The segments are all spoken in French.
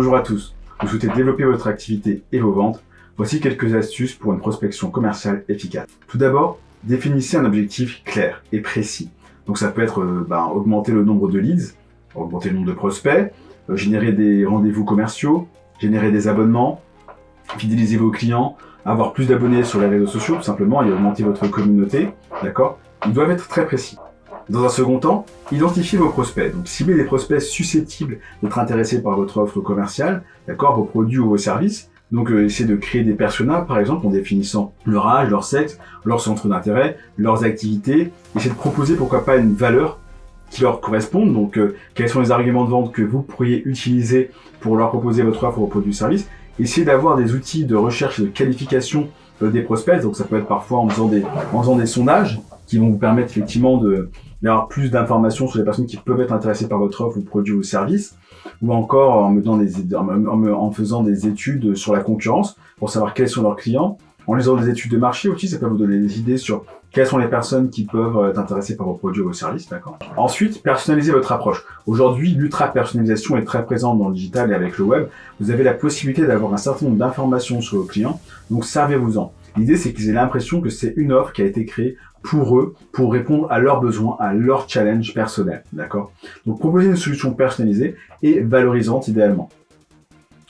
Bonjour à tous, vous souhaitez développer votre activité et vos ventes? Voici quelques astuces pour une prospection commerciale efficace. Tout d'abord, définissez un objectif clair et précis. Donc ça peut être augmenter le nombre de leads, augmenter le nombre de prospects, générer des rendez-vous commerciaux, générer des abonnements, fidéliser vos clients, avoir plus d'abonnés sur les réseaux sociaux tout simplement et augmenter votre communauté, d'accord? Ils doivent être très précis. Dans un second temps, identifiez vos prospects. Donc, ciblez des prospects susceptibles d'être intéressés par votre offre commerciale, d'accord, vos produits ou vos services. Donc, essayez de créer des personas, par exemple, en définissant leur âge, leur sexe, leur centre d'intérêt, leurs activités. Essayez de proposer, pourquoi pas, une valeur qui leur corresponde. Donc, quels sont les arguments de vente que vous pourriez utiliser pour leur proposer votre offre ou vos produits ou services. Essayez d'avoir des outils de recherche et de qualification des prospects. Donc, ça peut être parfois en faisant des sondages qui vont vous permettre effectivement d'avoir plus d'informations sur les personnes qui peuvent être intéressées par votre offre ou produit ou service, ou encore en faisant des études sur la concurrence pour savoir quels sont leurs clients. En lisant des études de marché aussi, ça peut vous donner des idées sur quelles sont les personnes qui peuvent être intéressées par vos produits ou vos services, d'accord. Ensuite, personnalisez votre approche. Aujourd'hui, l'ultra-personnalisation est très présente dans le digital et avec le web. Vous avez la possibilité d'avoir un certain nombre d'informations sur vos clients, donc servez-vous-en. L'idée, c'est qu'ils aient l'impression que c'est une offre qui a été créée pour eux, pour répondre à leurs besoins, à leurs challenges personnels, d'accord? Donc, proposez une solution personnalisée et valorisante idéalement.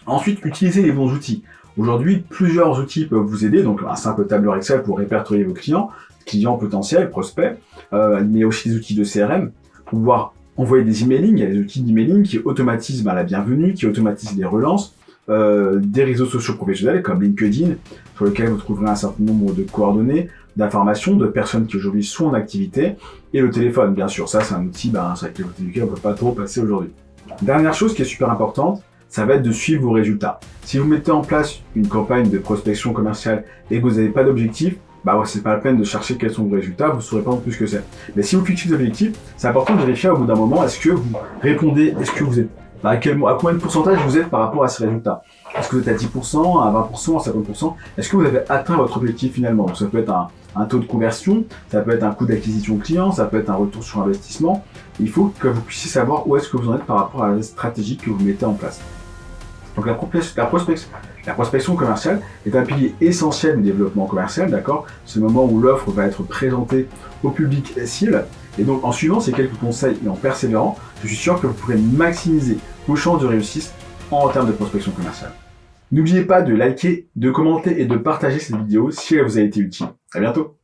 Ensuite, utilisez les bons outils. Aujourd'hui, plusieurs outils peuvent vous aider, donc un simple tableur Excel pour répertorier vos clients potentiels, prospects, mais aussi des outils de CRM pour pouvoir envoyer des emailing. Il y a des outils d'emailing qui automatisent la bienvenue, qui automatisent les relances, des réseaux sociaux professionnels comme LinkedIn, sur lesquels vous trouverez un certain nombre de coordonnées, d'informations, de personnes qui aujourd'hui sont en activité, et le téléphone, bien sûr. Ça, c'est un outil avec lequel on ne peut pas trop passer aujourd'hui. Dernière chose qui est super importante, ça va être de suivre vos résultats. Si vous mettez en place une campagne de prospection commerciale et que vous n'avez pas d'objectif, c'est pas la peine de chercher quels sont vos résultats, vous ne saurez pas plus que c'est. Mais si vous fixez des objectifs, c'est important de vérifier au bout d'un moment, est-ce que vous répondez, est-ce que vous êtes, à combien de pourcentage vous êtes par rapport à ces résultats? Est-ce que vous êtes à 10%, à 20%, à 50%? Est-ce que vous avez atteint votre objectif finalement? Donc ça peut être un taux de conversion, ça peut être un coût d'acquisition client, ça peut être un retour sur investissement. Il faut que vous puissiez savoir où est-ce que vous en êtes par rapport à la stratégie que vous mettez en place. Donc la prospection commerciale est un pilier essentiel du développement commercial, d'accord? C'est le moment où l'offre va être présentée au public cible. Et donc en suivant ces quelques conseils et en persévérant, je suis sûr que vous pourrez maximiser vos chances de réussite en termes de prospection commerciale. N'oubliez pas de liker, de commenter et de partager cette vidéo si elle vous a été utile. À bientôt!